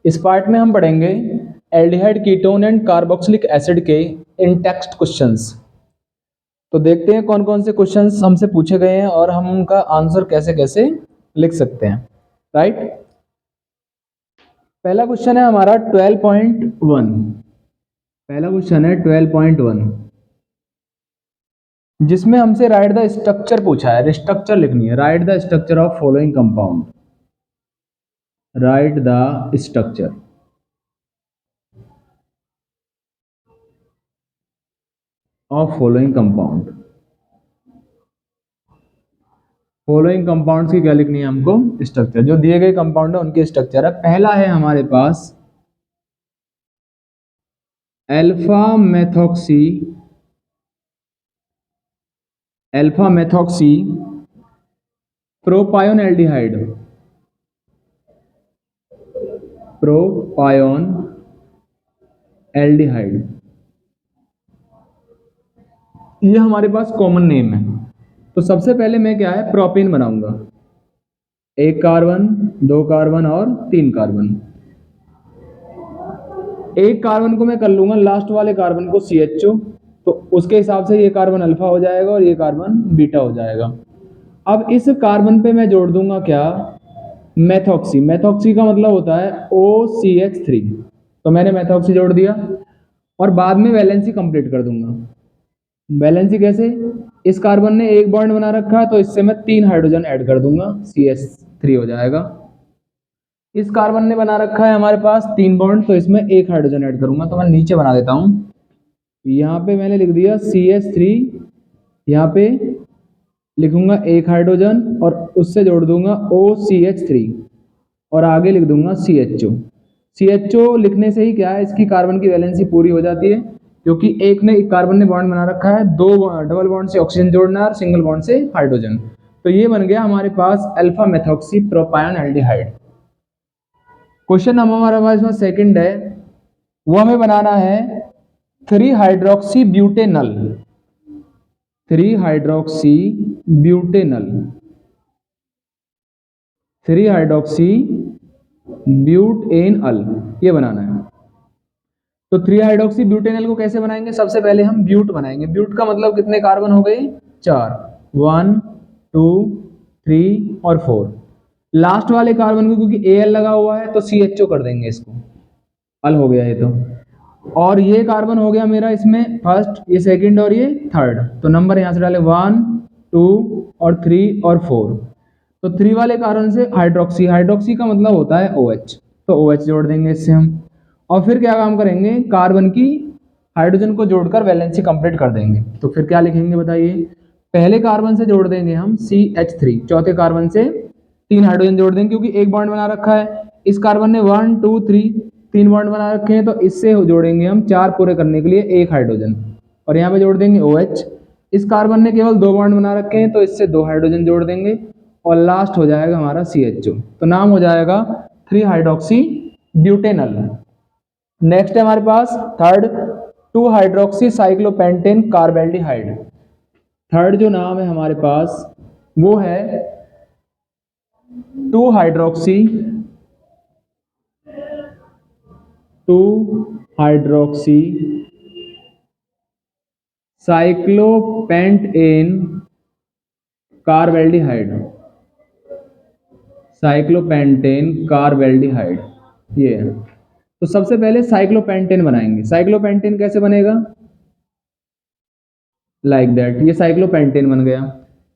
इस पार्ट में हम पढ़ेंगे aldehyde, ketone and carboxylic acid के इन टेक्स्ट क्वेश्चंस। तो देखते हैं कौन कौन से क्वेश्चंस हमसे पूछे गए हैं और हम उनका आंसर कैसे कैसे लिख सकते हैं। राइट, पहला क्वेश्चन है हमारा 12.1। पहला क्वेश्चन है 12.1, जिसमें हमसे राइट द स्ट्रक्चर पूछा है, स्ट्रक्चर लिखनी है। Right the structure of following compound, right the structure of following compound. Following compounds की क्या लिखनी है हमको? स्ट्रक्चर। जो दिए गए कंपाउंड है उनके स्ट्रक्चर है। पहला है हमारे पास alpha methoxy, alpha methoxy propionaldehyde, propionaldehyde. ये हमारे पास कॉमन नेम है। तो सबसे पहले मैं क्या है, प्रोपेन बनाऊंगा। 1 कार्बन, 2 कार्बन और 3 कार्बन। 1 कार्बन को मैं कर लूंगा लास्ट वाले कार्बन को CHO, तो उसके हिसाब से ये कार्बन अल्फा हो जाएगा और ये कार्बन बीटा हो जाएगा। अब इस कार्बन पे मैं जोड़ दूंगा क्या, मेथॉक्सी। मेथॉक्सी का मतलब होता है OCH3। तो मैंने मेथॉक्सी जोड़ दिया और बाद में वैलेंसी कंप्लीट कर दूंगा। वैलेंसी कैसे, इस कार्बन ने एक बॉन्ड बना रखा है तो इससे मैं 3 हाइड्रोजन ऐड कर दूंगा, CH3 हो जाएगा। इस कार्बन ने बना रखा है हमारे पास 3 बॉन्ड, तो इसमें 1 हाइड्रोजन ऐड करूंगा। तो मैं नीचे बना देता हूं, यहाँ पे मैंने लिख दिया CH3, यहाँ पे लिखूंगा 1 हाइड्रोजन और उससे जोड़ दूंगा OCH3 और आगे लिख दूंगा CHO। CHO लिखने से ही क्या है, इसकी कार्बन की वैलेंसी पूरी हो जाती है, क्योंकि एक ने कार्बन ने बॉन्ड बना रखा है, 2 डबल बॉन्ड से ऑक्सीजन जोड़ना है और सिंगल बॉन्ड से हाइड्रोजन। तो ये बन गया हमारे पास अल्फा मेथॉक्सी प्रोपायोन एल्डिहाइड। क्वेश्चन हमारा पास में सेकंड है, वो हमें बनाना है 3 hydroxy butanal, 3 hydroxy butanal, 3 hydroxy butanal, ये बनाना है। तो 3 हाइड्रोक्सी ब्यूटेनल को कैसे बनाएंगे? सबसे पहले हम ब्यूट बनाएंगे। ब्यूट का मतलब कितने कार्बन हो गए? 4, 1 2 3 और 4। लास्ट वाले कार्बन को क्योंकि Al लगा हुआ है तो CHO कर देंगे, इसको अल हो गया ये तो। और ये कार्बन हो गया मेरा इसमें फर्स्ट, ये सेकंड और ये थर्ड। तो नंबर यहां से डाले 1 2 और 3 और 4। तो 3 वाले कार्बन से हाइड्रोक्सी, हाइड्रोक्सी का मतलब होता है OH, तो OH जोड़ देंगे इससे हम। और फिर क्या काम करेंगे, कार्बन की हाइड्रोजन को जोड़कर वैलेंसी कंप्लीट कर देंगे। तो फिर क्या लिखेंगे बताइए, पहले कार्बन से जोड़ देंगे हम CH3, चौथे कार्बन से 3 हाइड्रोजन जोड़ देंगे, क्योंकि एक बॉन्ड बना रखा है। इस कार्बन ने 1 2 3 बॉन्ड बना रखे हैं, तो इससे जोड़ेंगे हम 4 पूरे करने के लिए 1 हाइड्रोजन और यहाँ पे जोड़ देंगे OH। इस कार्बन ने केवल 2 बॉन्ड बना रखे हैं, तो इससे 2 हाइड्रोजन जोड़ देंगे और लास्ट हो जाएगा हमारा CHO। तो नाम हो जाएगा 3 हाइड्रोक्सी ब्यूटेनल। नेक्स्ट है हमारे पास third, 2 hydroxy cyclopentane carbaldehyde. Third जो नाम है हमारे पास वो है 2 hydroxy, 2 hydroxy cyclopentane carbaldehyde, cyclopentane carbaldehyde ये है। तो सबसे पहले साइक्लोपेंटेन बनाएंगे। साइक्लोपेंटेन कैसे बनेगा, लाइक दैट, ये साइक्लोपेंटेन बन गया।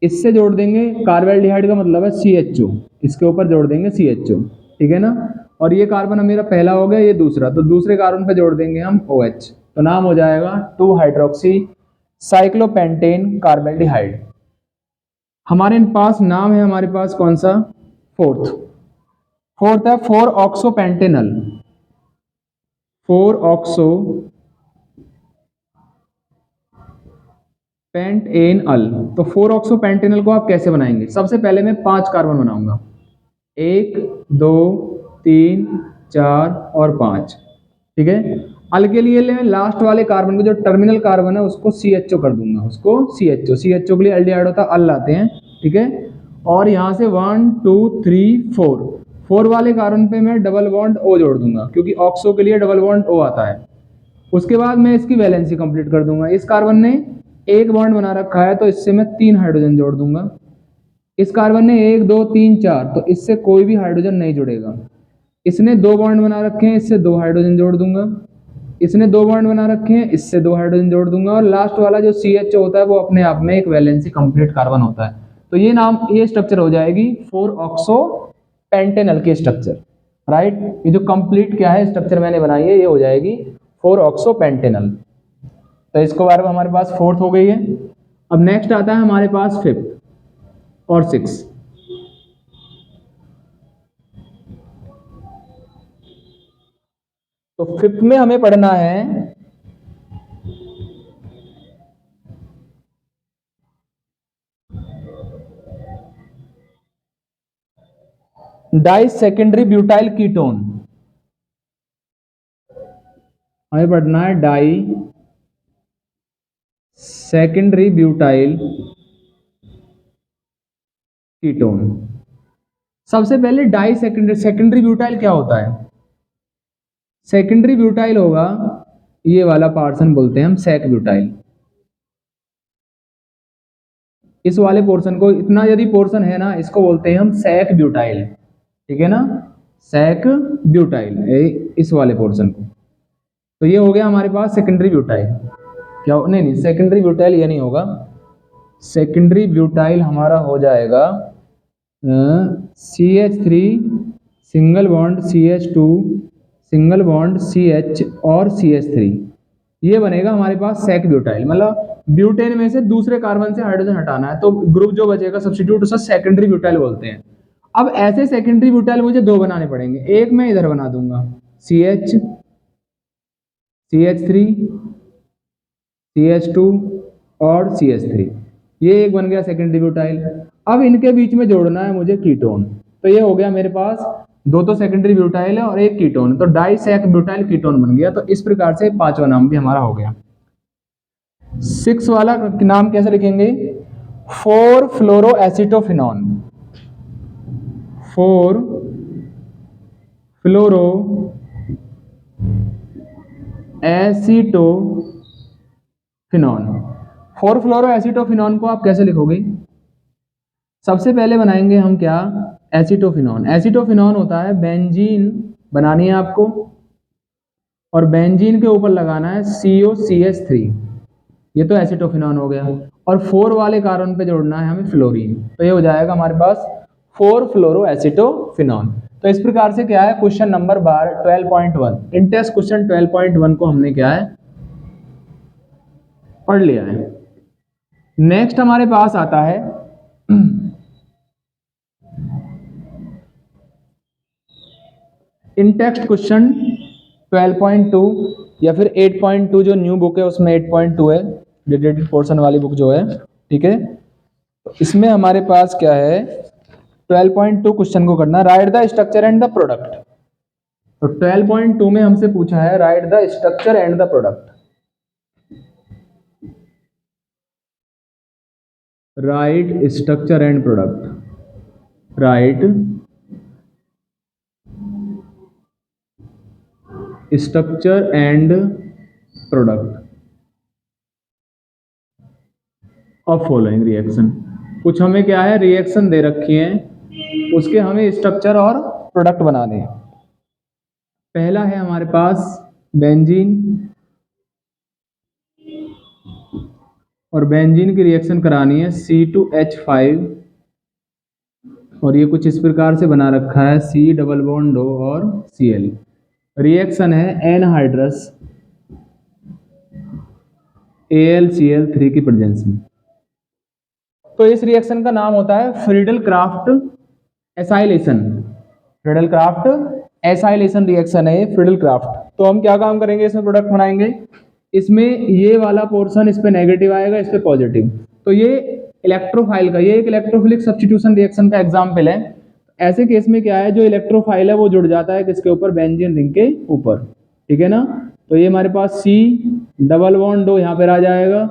इससे जोड़ देंगे, कार्बेल्डिहाइड का मतलब है CHO, इसके ऊपर जोड़ देंगे CHO, ठीक है ना। और ये कार्बन मेरा पहला हो गया, ये दूसरा, तो दूसरे कार्बन पे जोड़ देंगे हम OH। तो नाम हो जाएगा 2 हाइड्रोक्सी साइक्लोपेंटेन कार्बेल्डिहाइड। हमारे पास नाम है हमारे पास कौन सा, फोर्थ है 4 ऑक्सोपेंटेनल, 4 ऑक्सो पेंटेनल। तो 4 ऑक्सोपेंटेनल को आप कैसे बनाएंगे, सबसे पहले मैं 5 कार्बन बनाऊंगा, 1 2 3 4 और 5, ठीक है। अल के लिए मैं लास्ट वाले कार्बन को, जो टर्मिनल कार्बन है उसको CHO कर दूंगा, उसको CHO के लिए एल्डिहाइड होता है, अल लाते हैं, ठीक है। और यहाँ से 1 2 3 4, 4 वाले कार्बन पे मैं डबल बॉन्ड O जोड़ दूंगा, क्योंकि ऑक्सो के लिए डबल बॉन्ड O आता है। उसके बाद मैं इसकी वैलेंसी कंप्लीट कर दूंगा। इस कार्बन ने एक बॉन्ड बना रखा है तो इससे मैं 3 हाइड्रोजन जोड़ दूंगा। इस कार्बन ने 1 2 3 4, तो इससे कोई भी हाइड्रोजन नहीं जुड़ेगा। इसने 2 बॉन्ड बना रखे हैं, इससे 2 हाइड्रोजन जोड़ दूंगा। इसने 2 बॉन्ड बना रखे हैं, इससे 2 हाइड्रोजन जोड़ दूंगा। और लास्ट वाला जो CH होता है वो अपने आप में एक वैलेंसी कंप्लीट कार्बन होता है। तो ये स्ट्रक्चर हो जाएगी 4 ऑक्सो पेंटेनल की स्ट्रक्चर, राइट। ये जो कंप्लीट क्या है स्ट्रक्चर मैंने बनाई है, ये हो जाएगी 4 ऑक्सो पेंटेनल। तो इसको बार बार हमारे पास 4th हो गई है। अब नेक्स्ट आता है हमारे पास 5th और 6th। तो 5th में हमें पढ़ना है डाई सेकेंडरी ब्यूटाइल कीटोन। हमें पढ़ना है डाई सेकेंडरी ब्यूटाइल कीटोन। सबसे पहले डाई सेकेंडरी ब्यूटाइल क्या होता है? सेकेंडरी ब्यूटाइल होगा ये वाला पार्सन, बोलते हैं हम सेक ब्यूटाइल। इस वाले पोर्शन को, इतना यदि पोर्शन है ना, इसको बोलते हैं हम सेक ब्यूटाइल, ठीक है ना, सेक ब्यूटाइल, इस वाले पोर्शन को। तो ये हो गया हमारे पास सेकेंडरी ब्यूटाइल। क्या नहीं, सेकेंडरी ब्यूटाइल ये नहीं होगा। सेकेंडरी ब्यूटाइल हमारा हो जाएगा CH3 single bond CH2 single bond CH और CH3, ये बनेगा हमारे पास सेक ब्यूटाइल। मतलब ब्यूटेन में से दूसरे कार्बन से हाइड्रोजन हटाना है, तो ग्रुप जो बचेगा सब्स्टिट्यूट, उसे सेकेंडरी ब्यूटाइल बोलते हैं। अब ऐसे सेकेंडरी ब्यूटाइल मुझे 2 बनाने पड़ेंगे। एक मैं इधर बना दूंगा CH CH3 CH2 और CH3, ये एक बन गया सेकेंडरी ब्यूटाइल। अब इनके बीच में जोड़ना है मुझे कीटोन। तो ये हो गया मेरे पास 2 तो सेकेंडरी ब्यूटाइल है और एक कीटोन, तो डाई सेक ब्यूटाइल कीटोन बन गया। तो इस प्रकार से 5वां नाम भी हमारा हो गया। 6 वाला नाम कैसे लिखेंगे? 4 फ्लोरो एसिटोफिनॉन। 4 फ्लोरो एसिटोफिनॉन। 4 फ्लोरो एसिटोफिनॉन को आप कैसे लिखोगे? सबसे पहले बनाएंगे हम क्या? एसिटोफिनॉन। एसिटोफिनॉन होता है बेंजीन बनानी है आपको, और बेंजीन के ऊपर लगाना है COCH3, ये तो एसिटोफिनॉन हो गया। और 4 वाले कार्बन पे जोड़ना है हमें फ्लोरीन, तो ये हो जाएगा हमारे पास 4 फ्लोरो एसिटोफिनॉन। तो इस प्रकार से क्या है, क्वेश्चन नंबर 12.1 इन टेस्ट क्वेश्चन 12.1 को हमने क्या है पढ़ लिया है। नेक्स्ट हमारे पास आता है इन टेक्स्ट क्वेश्चन 12.2 या फिर 8.2, जो न्यू बुक है उसमें 8.2 है, डिडेटेड पोर्शन वाली बुक जो है, ठीक है। तो इसमें हमारे पास क्या है, 12.2 क्वेश्चन को करना, right the structure and the product. तो 12.2 में हमसे पूछा है right the structure and the product. Right structure and product, right structure and product of following reaction. कुछ हमें क्या है, रिएक्शन दे रखी है, उसके हमें स्ट्रक्चर और प्रोडक्ट बनाने हैं। पहला है हमारे पास बेंजीन, और बेंजीन की रिएक्शन करानी है C2H5, और ये कुछ इस प्रकार से बना रखा है C डबल बॉन्ड O और Cl। रिएक्शन है एनहाइड्रस AlCl3 की प्रेजेंस में। तो इस रिएक्शन का नाम होता है Friedel Crafts acylation. Friedel Crafts acylation reaction है ये, फ्रीडल क्राफ्ट। तो हम क्या काम करेंगे, इसमें प्रोडक्ट बनाएंगे। इसमें ये वाला पोर्शन इस पे नेगेटिव आएगा, इस पे पॉजिटिव। तो ये इलेक्ट्रोफाइल का, ये एक इलेक्ट्रोफिलिक सब्स्टिट्यूशन रिएक्शन का एग्जांपल है। ऐसे केस में क्या है, जो इलेक्ट्रोफाइल है वो जुड़ जाता है किसके ऊपर, बेंजीन रिंग के ऊपर, ठीक है ना। तो ये हमारे पास C डबल बॉन्ड O यहाँ पर आ जाएगा,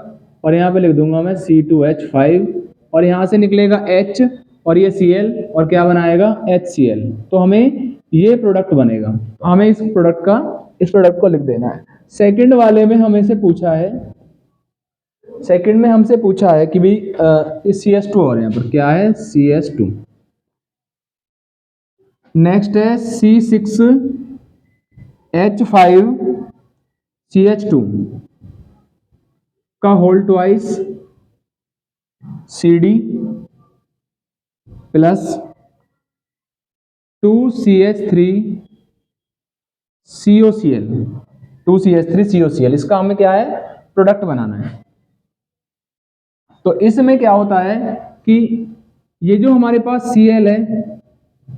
और यहाँ पे लिख दूंगा मैं C2H5, और यहाँ से निकलेगा H, और ये Cl और क्या बनाएगा HCl। तो हमें ये प्रोडक्ट बनेगा, तो हमें इस प्रोडक्ट को लिख देना है। सेकंड वाले में हमें से पूछा है, सेकंड में हमसे पूछा है कि भाई इस CS2 और यहाँ पर क्या है CS2। नेक्स्ट है C6H5CH2 का whole twice CD plus 2CH3COCl, 2CH3COCl, इसका हमें क्या है प्रोडक्ट बनाना है। तो इसमें क्या होता है कि ये जो हमारे पास Cl है,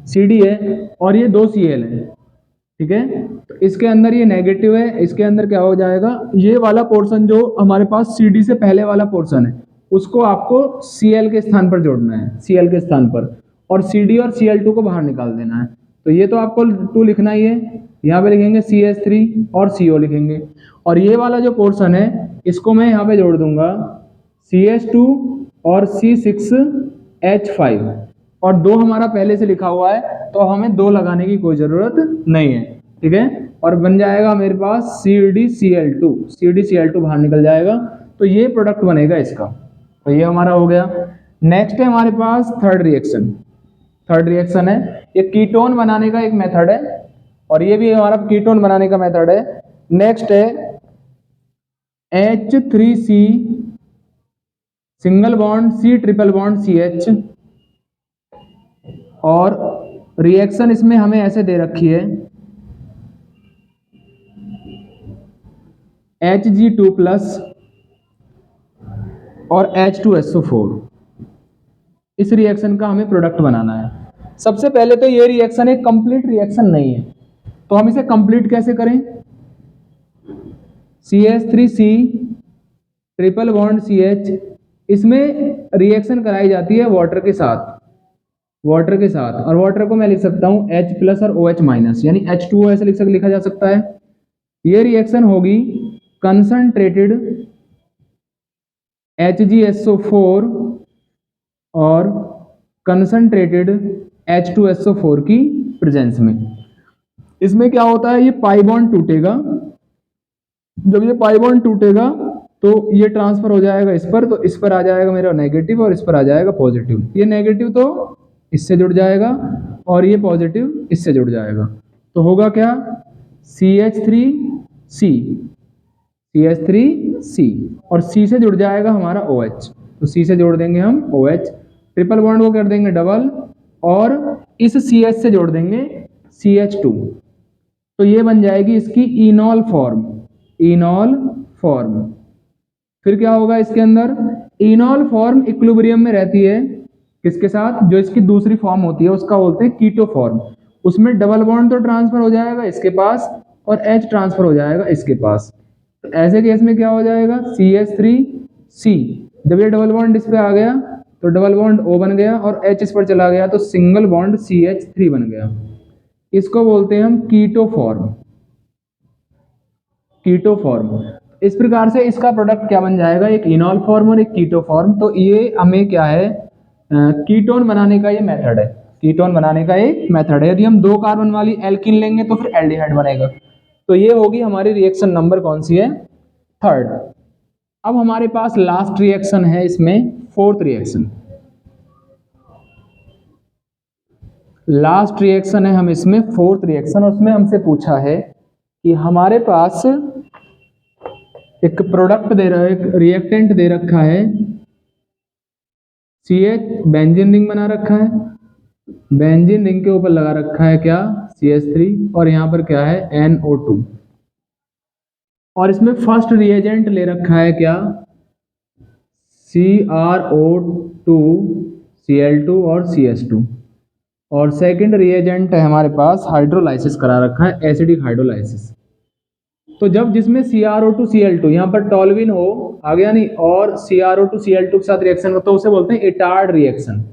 CD है और ये 2 Cl है, ठीक है। तो इसके अंदर ये नेगेटिव है, इसके अंदर क्या हो जाएगा, ये वाला पोर्शन जो हमारे पास CD से पहले वाला पोर्शन है उसको आपको Cl के स्थान पर जोड़ना है, Cl के स्थान पर, और CD और Cl2 को बाहर निकाल देना है। तो ये तो आपको 2 लिखना ही है, यहाँ पे लिखेंगे CH3 और CO लिखेंगे, और ये वाला जो पोर्शन है इसको मैं यहाँ पे जोड़ दूंगा CH2 और C6H5, और 2 हमारा पहले से लिखा हुआ है तो हमें 2 लगाने की कोई ज़रूरत नहीं है, ठीक है। और बन जाएगा मेरे पास CdCl2, CdCl2 बाहर निकल जाएगा, तो ये प्रोडक्ट बनेगा इसका। तो ये हमारा हो गया। नेक्स्ट है हमारे पास थर्ड रिएक्शन है, ये कीटोन बनाने का एक मेथड है, और ये भी हमारा कीटोन बनाने का मेथड है। नेक्स्ट है H3C single bond C triple bond CH, और रिएक्शन इसमें हमें ऐसे दे रखी है Hg2 प्लस और H2SO4। इस रिएक्शन का हमें प्रोडक्ट बनाना है। सबसे पहले तो ये रिएक्शन एक कंप्लीट रिएक्शन नहीं है, तो हम इसे कंप्लीट कैसे करें। CH3C ट्रिपल बॉन्ड CH, इसमें रिएक्शन कराई जाती है वाटर के साथ, और वाटर को मैं लिख सकता हूं H प्लस और OH माइनस, यानी H2O ऐसे लिखा जा सकता है। ये रिएक्शन होगी कंसंट्रेटेड HgSO4 और कंसंट्रेटेड H2SO4 की प्रेजेंस में। इसमें क्या होता है, ये पाई बॉन्ड टूटेगा, जब ये पाई बॉन्ड टूटेगा तो ये ट्रांसफर हो जाएगा इस पर, तो इस पर आ जाएगा मेरा नेगेटिव और इस पर आ जाएगा पॉजिटिव। ये नेगेटिव तो इससे जुड़ जाएगा और ये पॉजिटिव इससे जुड़ जाएगा, तो होगा क्या CH3C और C से जुड़ जाएगा हमारा OH, तो C से जोड़ देंगे हम OH, ट्रिपल बॉन्ड को कर देंगे डबल और इस CH से जोड़ देंगे CH2, तो ये बन जाएगी इसकी इनॉल फॉर्म। फिर क्या होगा इसके अंदर, इनॉल फॉर्म इक्विलिब्रियम में रहती है किसके साथ, जो इसकी दूसरी फॉर्म होती है उसका बोलते हैं कीटो फॉर्म। उसमें डबल बॉन्ड तो ट्रांसफर हो जाएगा इसके पास और H ट्रांसफर हो जाएगा इसके पास, तो ऐसे केस में क्या हो जाएगा CH3C, जब ये डबल बॉन्ड इस पे आ गया तो डबल बॉन्ड O बन गया और H इस पर चला गया तो सिंगल बॉन्ड CH3 बन गया। इसको बोलते हैं हम कीटो फॉर्म। इस प्रकार से इसका प्रोडक्ट क्या बन जाएगा, एक इनॉल फॉर्म और एक कीटो फॉर्म। तो ये हमें क्या है, कीटोन बनाने का ये मेथड है, यदि हम 2 कार्बन वाली एल्कीन लेंगे तो फिर एल्डिहाइड बनेगा। तो ये होगी हमारी रिएक्शन नंबर कौन सी है, थर्ड। अब हमारे पास लास्ट रिएक्शन है इसमें, फोर्थ रिएक्शन है हम इसमें फोर्थ रिएक्शन। उसमें हमसे पूछा है कि हमारे पास एक प्रोडक्ट दे रहा है, एक रिएक्टेंट दे रखा है CH, बेंजीन रिंग बना रखा है, बेंजीन रिंग के ऊपर लगा रखा है क्या CH3 और यहाँ पर क्या है NO2, और इसमें फर्स्ट रिएजेंट ले रखा है क्या CrO2 Cl2 और CH2, और सेकंड रिएजेंट है हमारे पास हाइड्रोलाइसिस करा रखा है, एसिडिक हाइड्रोलाइसिस। तो जब जिसमें CrO2 Cl2 यहाँ पर टॉल्विन हो आ गया नहीं और CrO2 Cl2 के साथ रिएक्शन हो, तो उसे बोलते हैं इटार्ड रिएक्शन।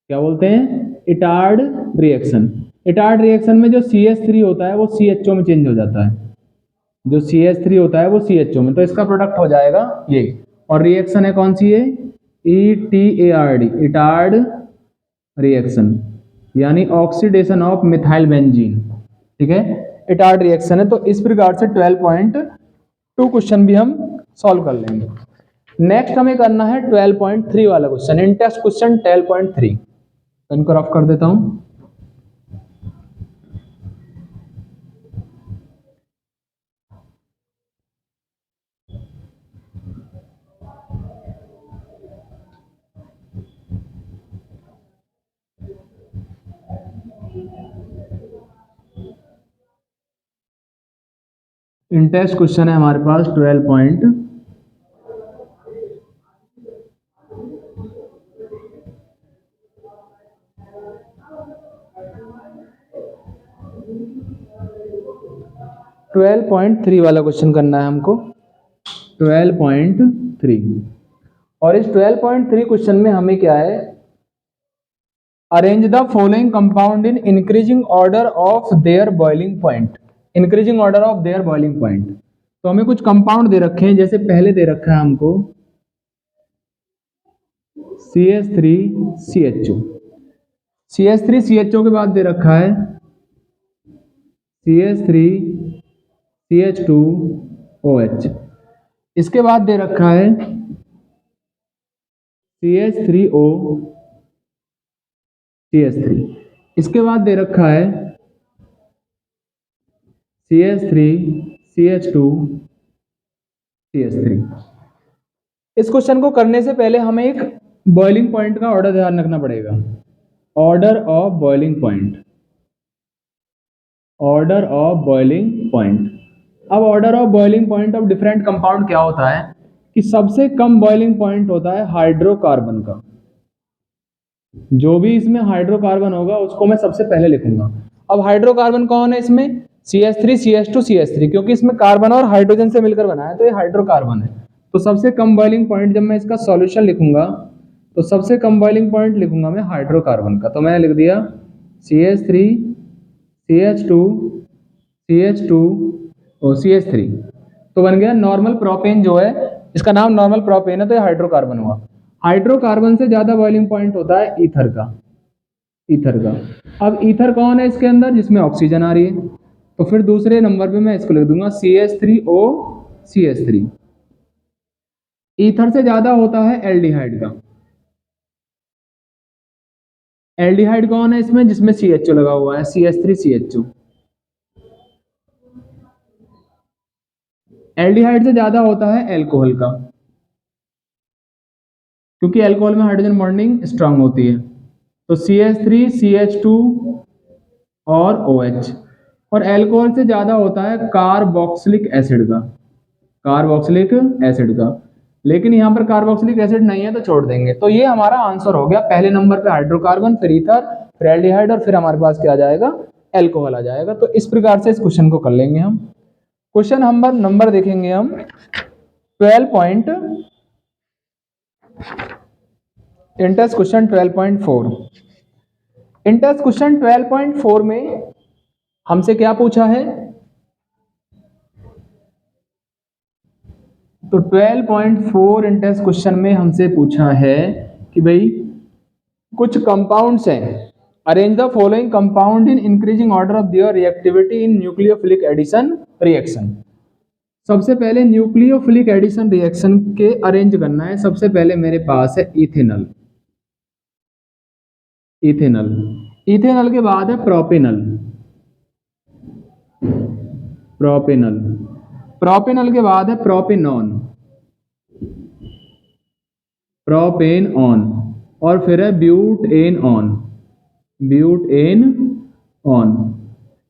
क्या बोलते हैं, इटार्ड रिएक्शन में जो CH3 होता है वो CHO में चेंज हो जाता है, जो CH3 होता है वो CHO में, तो इसका प्रोडक्ट हो जाएगा ये। और रिएक्शन है कौन सी है, ETARD, इटार्ड रिएक्शन, यानी ऑक्सीडेशन ऑफ मिथाइल बेंजीन, ठीक है, इटार्ड रिएक्शन है। तो इस प्रकार से 12.2 क्वेश्चन भी हम सॉल्व कर लेंगे। नेक्स्ट हमें करना है 12.3 वाला क्वेश्चन, इन टेस्ट क्वेश्चन 12.3। इनको रफ कर देता हूं। इन टेस्ट क्वेश्चन है हमारे पास 12.3। वाला क्वेश्चन करना है हमको, 12.3। और इस 12.3 क्वेश्चन में हमें क्या है, arrange the following compound in increasing order of there boiling point. Increasing order of there boiling point. तो हमें कुछ कंपाउंड दे रखे हैं, जैसे पहले दे रखा है हमको CH3CHO। CH3CHO के बाद दे रखा है CH3CH2OH। इसके बाद दे रखा है CH3OCH3। इसके बाद दे रखा है CH3CH2CH3। इस क्वेश्चन को करने से पहले हमें एक बॉइलिंग पॉइंट का ऑर्डर ध्यान रखना पड़ेगा। Order of boiling point, order of boiling point. अब order of boiling point of different compound क्या होता है कि सबसे कम बॉइलिंग पॉइंट होता है हाइड्रोकार्बन का। जो भी इसमें हाइड्रोकार्बन होगा उसको मैं सबसे पहले लिखूंगा। अब हाइड्रोकार्बन कौन है इसमें, CH3 CH2 CH3, क्योंकि इसमें कार्बन और हाइड्रोजन से मिलकर बना है, तो ये हाइड्रोकार्बन है। तो सबसे कम बॉइलिंग पॉइंट जब मैं इसका सॉल्यूशन लिखूंगा तो सबसे कम बॉइलिंग पॉइंट लिखूंगा मैं हाइड्रोकार्बन का। तो मैंने लिख दिया CH3 CH2 CH2 और CH3। तो बन गया नॉर्मल प्रोपेन, जो है इसका नाम नॉर्मल प्रोपेन है, तो ये हाइड्रोकार्बन हुआ। हाइड्रोकार्बन से ज्यादा बॉइलिंग पॉइंट होता है ईथर का, ईथर का। अब ईथर कौन है इसके अंदर, जिसमें ऑक्सीजन आ रही है, तो फिर दूसरे नंबर पे मैं इसको लिख दूंगा CH3O CH3। ईथर से ज्यादा होता है एल्डिहाइड का। एल्डिहाइड कौन है इसमें, जिसमें CHO लगा हुआ है, CH3CHO। एल्डिहाइड से ज्यादा होता है एल्कोहल का, क्योंकि एल्कोहल में हाइड्रोजन बॉन्डिंग स्ट्रांग होती है। तो CH3CH2 और OH। और एल्कोहल से ज्यादा होता है कार्बोक्सिलिक एसिड का, कार्बोक्सिलिक एसिड का। लेकिन यहाँ पर कार्बोक्सिलिक एसिड नहीं है तो छोड़ देंगे। तो ये हमारा आंसर हो गया। पहले नंबर पे हाइड्रोकार्बन, फिर ईथर, फिर एल्डिहाइड, और फिर हमारे पास क्या आ जाएगा, एल्कोहल आ जाएगा। तो इस प्रकार से इस क्वेश्चन को कर लेंगे हम। क्वेश्चन नंबर देखेंगे हम 12. Intense question 12.4। इंटेंस क्वेश्चन 12.4 में हमसे क्या पूछा है, तो 12.4 इंटेंस क्वेश्चन में हमसे पूछा है कि भाई कुछ कंपाउंड्स हैं, arrange the following compound in increasing order of their reactivity in nucleophilic addition reaction. सबसे पहले न्यूक्लियोफिलिक एडिशन रिएक्शन के अरेंज करना है। सबसे पहले मेरे पास है इथेनॉल, इथेनॉल। इथेनॉल के बाद है प्रोपेनॉल, प्रोपेनॉल। प्रोपेनॉल के बाद है प्रोपेनॉन, प्रोपेनॉन। और फिर है ब्यूटेनॉन, ब्यूटेनॉन।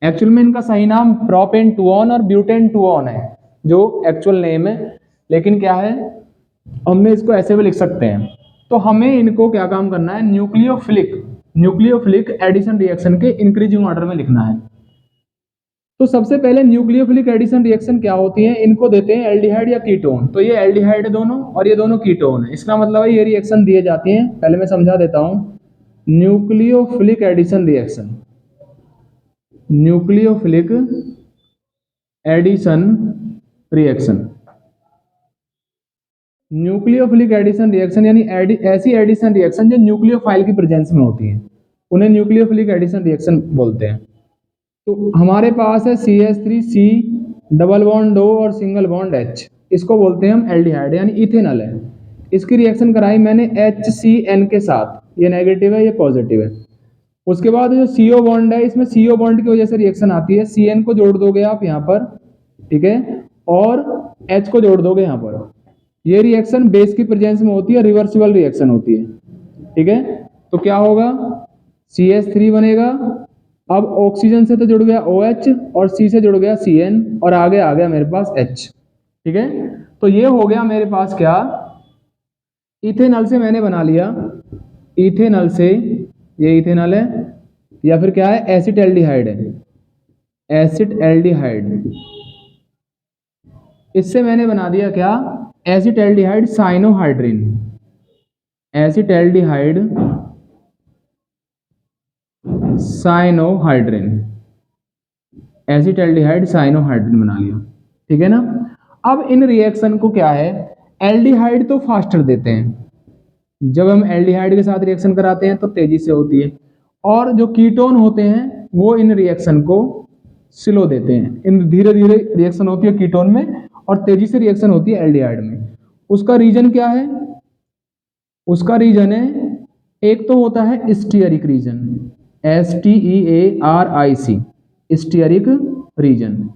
एक्चुअल में इनका सही नाम प्रोपेन-टूऑन और ब्यूटेन-टूऑन है, जो एक्चुअल नेम है। लेकिन क्या है, हमने इसको ऐसे भी लिख सकते हैं। तो हमें इनको क्या काम करना है, न्यूक्लियोफिलिक एडिशन रिएक्शन के इंक्रीजिंग ऑर्डर में लिखना है। तो सबसे पहले न्यूक्लियोफिलिक एडिशन रिएक्शन क्या होती है, इनको देते हैं एल्डिहाइड या कीटोन। तो ये एल्डिहाइड है दोनों, और ये दोनों कीटोन है। इसका मतलब है ये रिएक्शन दिए जाती हैं। पहले मैं समझा देता हूं, nucleophilic addition reaction, nucleophilic addition reaction. Nucleophilic addition reaction यानी ऐसी एडिशन रिएक्शन जो न्यूक्लियोफाइल की प्रेजेंस में होती है। उन्हें न्यूक्लियोफिलिक एडिशन रिएक्शन बोलते हैं। तो हमारे पास है CH3C डबल बॉन्ड O और सिंगल बॉन्ड H, इसको बोलते हैं हम एल्डिहाइड यानी इथेनॉल है। इसकी रिएक्शन कराई मैंने HCN के साथ, ये नेगेटिव है ये पॉजिटिव है। उसके बाद जो CO बॉन्ड है, इसमें CO बॉन्ड की वजह से रिएक्शन आती है, CN को जोड़ दोगे आप यहाँ पर, ठीक है, और H को जोड़ दोगे यहाँ पर। ये रिएक्शन बेस की प्रेजेंस में होती है, रिवर्सिबल रिएक्शन होती है, ठीक है। तो क्या होगा, CH3 बनेगा, अब ऑक्सीजन से तो जुड़ गया OH और C से जुड़ गया CN और आगे आ गया मेरे पास H, ठीक है। तो ये हो गया मेरे पास क्या, इथेनॉल से मैंने बना लिया, इथेनॉल से, ये इथेनॉल है या फिर क्या है एसिटल्डिहाइड है, एसिटल्डिहाइड, इससे मैंने बना दिया क्या, acetaldehyde cyanohydrin, acetaldehyde cyanohydrin, acetaldehyde cyanohydrin बना लिया, ठीक है ना। अब इन रिएक्शन को क्या है, एल्डिहाइड तो फास्टर देते हैं, जब हम एल्डिहाइड के साथ रिएक्शन कराते हैं तो तेजी से होती है, और जो कीटोन होते हैं वो इन रिएक्शन को स्लो देते हैं। इन धीरे धीरे रिएक्शन होती है कीटोन में और तेजी से रिएक्शन होती है एल्डिहाइड में। उसका रीजन क्या है, उसका रीजन है, एक तो होता है steric reason, STEARIC, steric reason,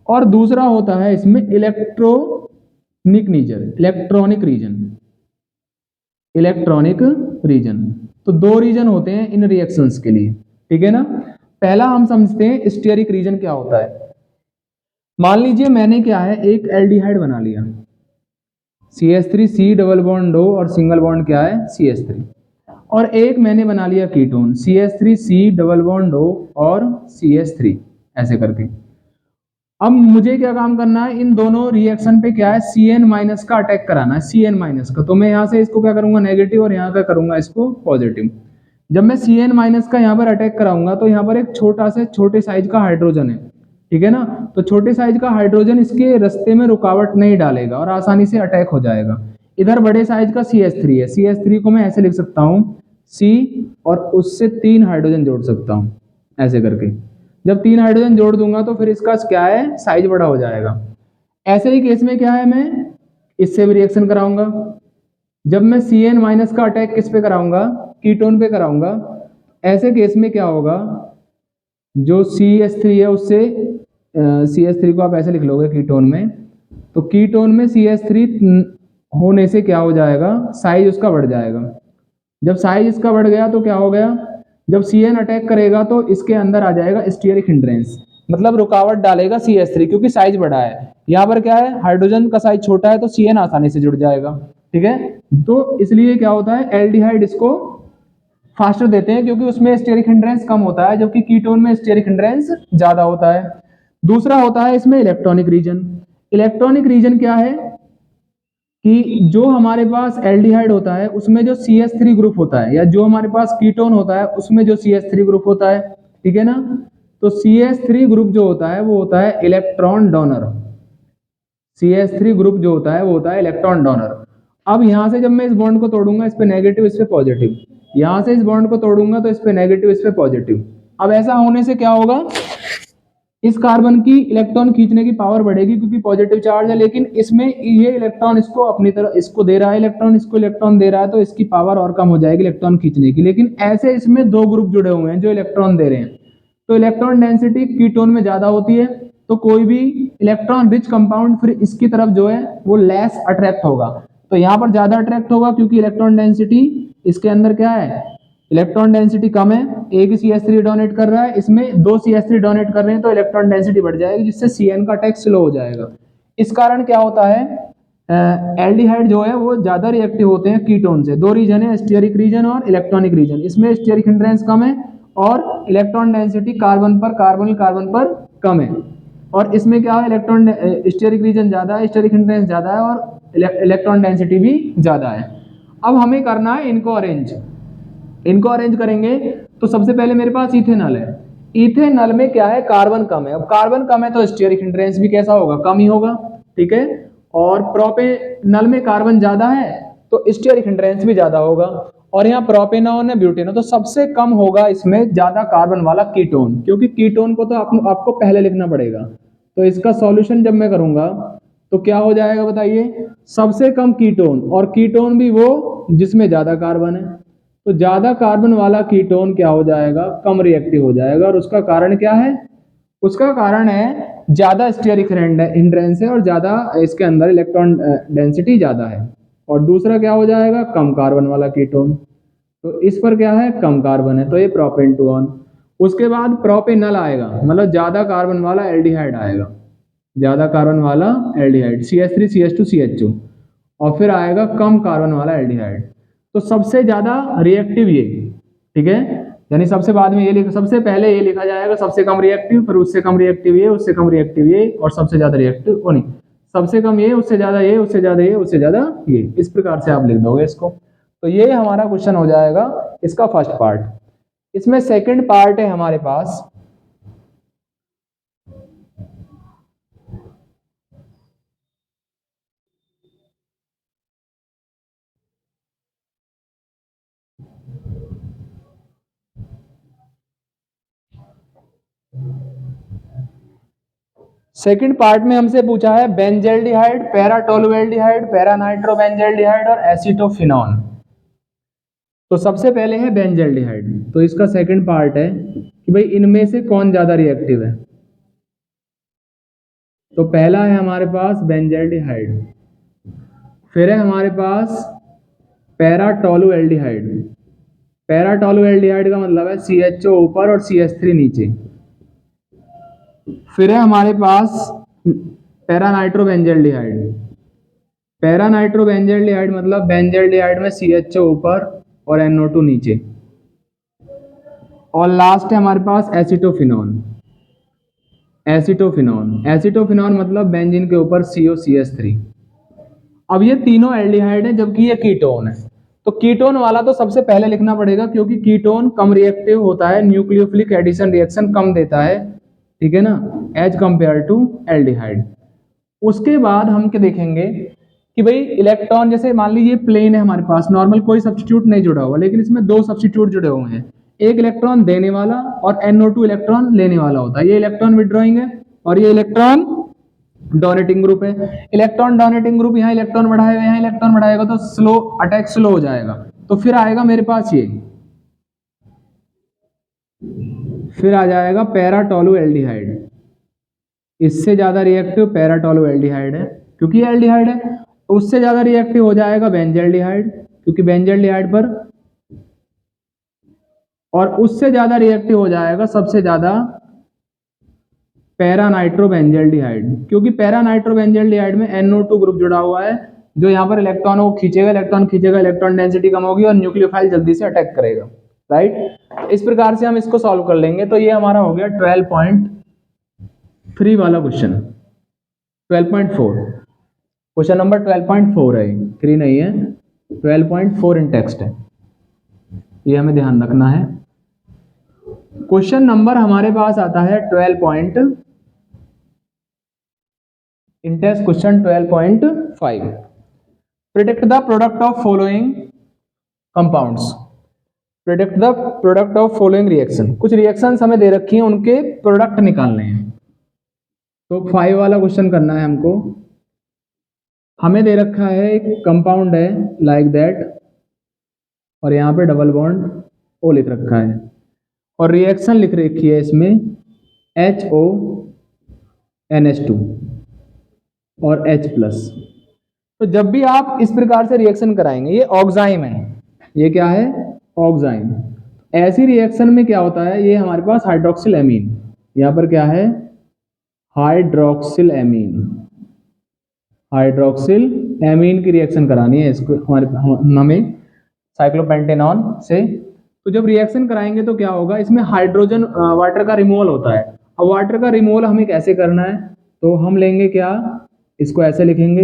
और दूसरा होता है इसमें electronic reason, electronic reason, electronic reason. तो दो रीजन होते हैं इन रिएक्शंस के लिए, ठीक है ना। पहला हम समझते हैं स्टीयरिक रीजन क्या होता है। मान लीजिए मैंने क्या है एक एल्डिहाइड बना लिया, CH3C डबल बॉन्ड O और सिंगल बॉन्ड क्या है CH3, और एक मैंने बना लिया ketone CH3C double bond O और CH3, ऐसे करके। अब मुझे क्या काम करना है, इन दोनों रिएक्शन पे क्या है CN माइनस का अटैक कराना है, CN माइनस का। तो मैं यहाँ से इसको क्या करूंगा नेगेटिव और यहाँ का करूंगा इसको पॉजिटिव। जब मैं CN माइनस का यहाँ पर अटैक कराऊंगा तो यहाँ पर एक छोटा से छोटे साइज का हाइड्रोजन है, ठीक है ना। तो छोटे साइज का हाइड्रोजन इसके रास्ते में रुकावट नहीं डालेगा और आसानी से अटैक हो जाएगा। इधर बड़े साइज का CH3 है, CH3 को मैं ऐसे लिख सकता हूँ C और उससे 3 हाइड्रोजन जोड़ सकता हूँ ऐसे करके। जब 3 हाइड्रोजन जोड़ दूंगा तो फिर इसका क्या है साइज बड़ा हो जाएगा। ऐसे ही केस में क्या है, मैं इससे भी रिएक्शन कराऊंगा। जब मैं CN माइनस का अटैक किस पे कराऊंगा, कीटोन पे कराऊंगा। ऐसे केस में क्या होगा, जो CH3 है उससे CH3 को आप ऐसे लिख लोगे कीटोन में, तो कीटोन में CH3 होने से क्या हो जाएगा, साइज उसका बढ़ जाएगा। जब साइज इसका बढ़ गया तो क्या हो गया, जब CN अटैक करेगा तो इसके अंदर आ जाएगा स्टीयरिक हिंड्रेंस, मतलब रुकावट डालेगा CH3 क्योंकि साइज बड़ा है। यहाँ पर क्या है हाइड्रोजन का साइज छोटा है तो CN आसानी से जुड़ जाएगा, ठीक है। तो इसलिए क्या होता है एल्डिहाइड इसको फास्टर देते हैं क्योंकि उसमें स्टीयरिक हिंड्रेंस कम होता है, जबकि कीटोन में स्टीयरिक हिंड्रेंस ज्यादा होता है। दूसरा होता है इसमें इलेक्ट्रॉनिक रीजन। इलेक्ट्रॉनिक रीजन क्या है कि जो हमारे पास एल्डिहाइड होता है उसमें जो CH3 ग्रुप होता है, या जो हमारे पास कीटोन होता है उसमें जो CH3 ग्रुप होता है, ठीक है ना। तो CH3 ग्रुप जो होता है वो होता है इलेक्ट्रॉन डोनर। CH3 ग्रुप जो होता है वो होता है इलेक्ट्रॉन डोनर। अब यहां से जब मैं इस बॉन्ड को तोड़ूंगा इस पे नेगेटिव इस पे पॉजिटिव, यहां से इस बॉन्ड को तोड़ूंगा तो इस पे नेगेटिव इस पे पॉजिटिव। अब ऐसा होने से क्या होगा, इस कार्बन की इलेक्ट्रॉन खींचने की पावर बढ़ेगी क्योंकि पॉजिटिव चार्ज है, लेकिन इसमें ये इलेक्ट्रॉन इसको अपनी तरफ इसको दे रहा है, इलेक्ट्रॉन इसको इलेक्ट्रॉन दे रहा है, तो इसकी पावर और कम हो जाएगी इलेक्ट्रॉन खींचने की। लेकिन ऐसे इसमें दो ग्रुप जुड़े हुए हैं जो इलेक्ट्रॉन दे रहे हैं, तो इलेक्ट्रॉन डेंसिटी कीटोन में ज्यादा होती है, तो कोई भी इलेक्ट्रॉन रिच कंपाउंड फिर इसकी तरफ जो है वो लेस अट्रैक्ट होगा। तो यहाँ पर ज्यादा अट्रैक्ट होगा क्योंकि इलेक्ट्रॉन डेंसिटी इसके अंदर क्या है, इलेक्ट्रॉन डेंसिटी कम है, एक ही CH3 डोनेट कर रहा है, इसमें दो CH3 डोनेट कर रहे हैं तो इलेक्ट्रॉन डेंसिटी बढ़ जाएगी जिससे CN का अटैक स्लो हो जाएगा। इस कारण क्या होता है एल्डिहाइड जो है वो ज्यादा रिएक्टिव होते हैं कीटोन से। दो रीजन है स्टीयरिक रीजन और इलेक्ट्रॉनिक रीजन। इसमें स्टीयरिक हिंड्रेंस कम है और इलेक्ट्रॉन डेंसिटी कार्बन पर कम है, और इसमें क्या है इलेक्ट्रॉन स्टीयरिक रीजन ज्यादा है, स्टीयरिक हिंड्रेंस ज्यादा है और इलेक्ट्रॉन डेंसिटी भी ज्यादा है। अब हमें करना है इनको अरेंज करेंगे। तो सबसे पहले मेरे पास इथेनॉल है, इथेनॉल में क्या है कार्बन कम है। अब कार्बन कम है तो स्टीयरिक हिंड्रेंस भी कैसा होगा, कम ही होगा, ठीक है। और प्रोपेनॉल में कार्बन ज्यादा है तो स्टीयरिक हिंड्रेंस भी ज्यादा होगा। और यहाँ प्रोपेनॉन है, ब्यूटेनॉन, तो सबसे कम होगा इसमें ज्यादा कार्बन वाला कीटोन, क्योंकि कीटोन को तो आपको पहले लिखना पड़ेगा। तो इसका सॉल्यूशन जब मैं करूंगा तो क्या हो जाएगा बताइए, सबसे कम कीटोन, और कीटोन भी वो जिसमें ज्यादा कार्बन है। तो ज्यादा कार्बन वाला कीटोन क्या हो जाएगा, कम रिएक्टिव हो जाएगा। और उसका कारण क्या है, उसका कारण है ज्यादा स्टेरिक हिंड्रेंस है और ज्यादा इसके अंदर इलेक्ट्रॉन डेंसिटी ज्यादा है। और दूसरा क्या हो जाएगा, कम कार्बन वाला कीटोन। तो इस पर क्या है, कम कार्बन है, तो ये प्रोपेंटून। उसके बाद प्रोपेनल आएगा, मतलब ज्यादा कार्बन वाला एल्डिहाइड आएगा, ज्यादा कार्बन वाला एल्डिहाइड CH3 CH2 CH2, और फिर आएगा कम कार्बन वाला एल्डिहाइड। तो सबसे ज्यादा रिएक्टिव ये, ठीक है, यानी सबसे बाद में ये सबसे पहले ये लिखा जाएगा सबसे कम रिएक्टिव, फिर उससे कम रिएक्टिव ये, उससे कम रिएक्टिव ये, और सबसे ज्यादा रिएक्टिव वो नहीं, सबसे कम ये, उससे ज्यादा ये, उससे ज्यादा ये, उससे ज्यादा ये, इस प्रकार से आप लिख दोगे इसको। तो ये हमारा क्वेश्चन हो जाएगा इसका फर्स्ट पार्ट। इसमें सेकंड पार्ट है हमारे पास, सेकंड पार्ट में हमसे पूछा है बेंजल्डिहाइड, पैराटोलुएल्डिहाइड, पैरानाइट्रोबेंजल्डिहाइड और एसीटोफिनॉन। तो सबसे पहले है बेंजल्डिहाइड। तो इसका सेकंड पार्ट है कि भाई इनमें से कौन ज्यादा रिएक्टिव है। तो पहला है हमारे पास बेंजल्डिहाइड, फिर है हमारे पास पैराटोलुएल्डिहाइड। पैराटोलुएल्डिहाइड का मतलब है CHO ऊपर और CH3 नीचे। फिर है हमारे पास पैरानाइट्रोबेंजल्डिहाइड। पैरानाइट्रोबेंजल्डिहाइड मतलब बेंजल्डिहाइड में CHO ऊपर और NO2 नीचे। और लास्ट है हमारे पास एसीटोफिनॉन। एसीटोफिनॉन मतलब बेंजीन के ऊपर COCH3। अब ये तीनों एल्डिहाइड है जबकि ये कीटोन है। तो कीटोन वाला तो सबसे पहले लिखना पड़ेगा, क्योंकि कीटोन कम रिएक्टिव होता है, न्यूक्लियोफिलिक एडिशन रिएक्शन कम देता है, ठीक है ना, एज कंपेयर टू एल्डिहाइड। उसके बाद हम क्या देखेंगे कि भाई इलेक्ट्रॉन, जैसे मान लीजिए प्लेन है हमारे पास, नॉर्मल कोई सब्स्टिट्यूट नहीं जुड़ा हुआ, लेकिन इसमें दो सब्स्टिट्यूट जुड़े हुए हैं, एक इलेक्ट्रॉन देने वाला और NO2 इलेक्ट्रॉन लेने वाला होता है। ये इलेक्ट्रॉन विड्रॉइंग है और ये इलेक्ट्रॉन डोनेटिंग ग्रुप है। इलेक्ट्रॉन डोनेटिंग ग्रुप, यहाँ इलेक्ट्रॉन बढ़ाएगा, यहाँ इलेक्ट्रॉन बढ़ाएगा, तो स्लो अटैक स्लो हो जाएगा। तो फिर आएगा मेरे पास ये, फिर आ जाएगा पैराटोलुएल्डिहाइड। इससे ज्यादा रिएक्टिव पैराटोलुएल्डिहाइड है क्योंकि ये एल्डिहाइड है। उससे ज्यादा रिएक्टिव हो जाएगा बेंजल्डिहाइड क्योंकि बेंजल्डिहाइड पर, और उससे ज्यादा रिएक्टिव हो जाएगा सबसे ज्यादा पैरानाइट्रोबेंजल्डिहाइड, क्योंकि पैरानाइट्रोबेंजल्डिहाइड में NO2 ग्रुप जुड़ा हुआ है जो यहाँ पर इलेक्ट्रॉन को खींचेगा, इलेक्ट्रॉन डेंसिटी कम होगी और न्यूक्लियोफाइल जल्दी से अटैक करेगा, राइट। इस प्रकार से हम इसको सॉल्व कर लेंगे। तो ये हमारा हो गया 12.3 वाला क्वेश्चन, 12.4 क्वेश्चन नंबर 12.4 है, 3 नहीं है, 12.4 इन टेक्स्ट है, ये हमें ध्यान रखना है। क्वेश्चन नंबर हमारे पास आता है 12. In text question 12.5, predict the product of following compounds, predict the product of following reaction. कुछ रिएक्शंस हमें दे रखी हैं, उनके प्रोडक्ट निकालने हैं। तो 5 वाला क्वेश्चन करना है हमको। हमें दे रखा है एक कंपाउंड है लाइक दैट, और यहाँ पे डबल बॉन्ड O लिख रखा है, और रिएक्शन लिख रखी है इसमें HONH2 और H+। तो जब भी आप इस प्रकार से रिएक्शन कराएंगे, ये ऑक्साइम है, ये क्या है, ऑक्साइम। ऐसी रिएक्शन में क्या होता है, ये हमारे पास हाइड्रोक्सिल एमीन, यहाँ पर क्या है, हाइड्रोक्सिल एमीन की रिएक्शन करानी है इसको हमें साइक्लोपेंटेनॉन से। तो जब रिएक्शन कराएंगे तो क्या होगा, इसमें हाइड्रोजन वाटर का रिमूवल होता है। अब वाटर का रिमूवल हमें कैसे करना है, तो हम लेंगे क्या, इसको ऐसे लिखेंगे,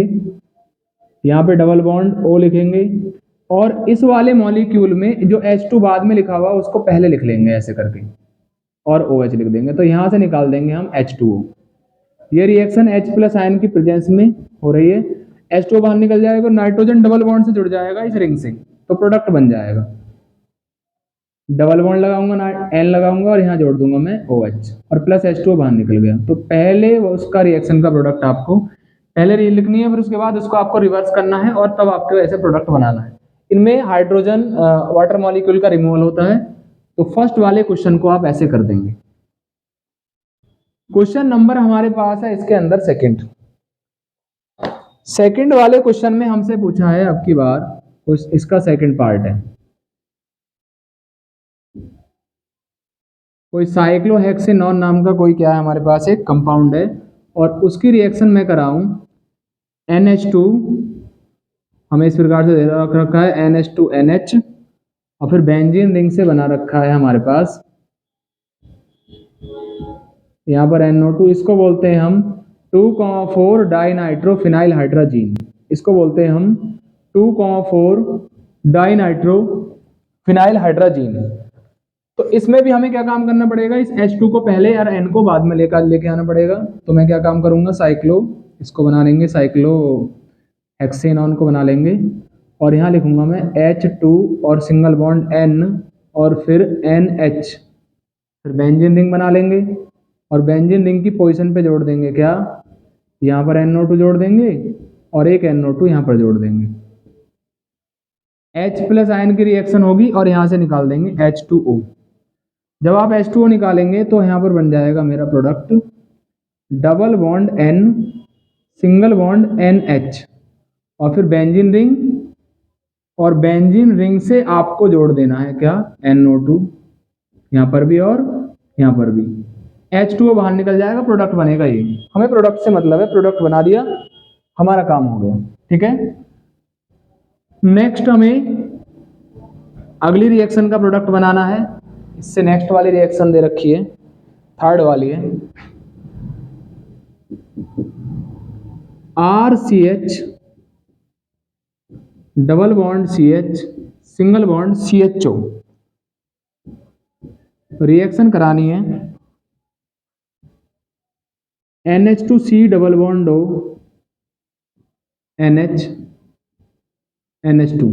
यहाँ पे डबल बॉन्ड O लिखेंगे, और इस वाले मॉलिक्यूल में जो H2 बाद में लिखा हुआ उसको पहले लिख लेंगे ऐसे करके, और OH लिख देंगे। तो यहाँ से निकाल देंगे हम H2O। ये रिएक्शन H+ आयन की प्रेजेंस में हो रही है, H2O बाहर निकल जाएगा, नाइट्रोजन डबल बॉन्ड से जुड़ जाएगा इस रिंग से, तो प्रोडक्ट बन जाएगा। डबल बॉन्ड लगाऊंगा ना, N लगाऊंगा और यहाँ जोड़ दूंगा मैं OH और प्लस H2O बाहर निकल गया। तो पहले उसका रिएक्शन का प्रोडक्ट आपको पहले लिखनी है, फिर उसके बाद उसको आपको रिवर्स करना है और तब आपको ऐसे प्रोडक्ट बनाना है। इनमें हाइड्रोजन वाटर मॉलिक्यूल का रिमूवल होता है। तो फर्स्ट वाले क्वेश्चन को आप ऐसे कर देंगे। क्वेश्चन नंबर हमारे पास है इसके अंदर सेकंड वाले क्वेश्चन में हमसे पूछा है अब की बार, इसका सेकंड पार्ट है, कोई साइक्लोहेक्सेनॉन नाम का कोई क्या है हमारे पास एक कंपाउंड है और उसकी रिएक्शन मैं कराऊं NH2, हमें इस प्रकार से दे रखा है NH2NH और फिर बेंजीन रिंग से बना रखा है हमारे पास यहाँ पर NO2, इसको बोलते हैं हम 2,4 डाइनाइट्रोफिनाइल हाइड्रोजीन, इसको बोलते हैं हम 2,4 डाइनाइट्रोफिनाइल हाइड्रोजीन। तो इसमें भी हमें क्या काम करना पड़ेगा, इस H2 को पहले और N को बाद में लेके आना पड़ेगा। तो मैं क्या काम करूंगा, इसको बना लेंगे, साइक्लो हेक्सेनॉन को बना लेंगे और यहाँ लिखूंगा मैं H2 और सिंगल बॉन्ड N और फिर NH, फिर बेंजीन रिंग बना लेंगे और बेंजीन रिंग की पोजीशन पे जोड़ देंगे क्या, यहाँ पर NO2 जोड़ देंगे और एक NO2 यहाँ पर जोड़ देंगे। H प्लस आयन की रिएक्शन होगी और यहाँ से निकाल देंगे H2O। जब आप H2O निकालेंगे तो यहाँ पर बन जाएगा मेरा product double bond N single bond NH और फिर बेंजीन रिंग और बेंजीन रिंग से आपको जोड़ देना है क्या, NO2 यहाँ पर भी और यहाँ पर भी। H2O बाहर निकल जाएगा, प्रोडक्ट बनेगा ये। हमें प्रोडक्ट से मतलब है, प्रोडक्ट बना दिया, हमारा काम हो गया। ठीक है, नेक्स्ट हमें अगली रिएक्शन का प्रोडक्ट बनाना है। इससे नेक्स्ट वाली रिएक्शन दे रखी है, थर्ड वाली है RCH double bond CH single bond CHO। Reaction करानी है NH2C double bond O NH NH2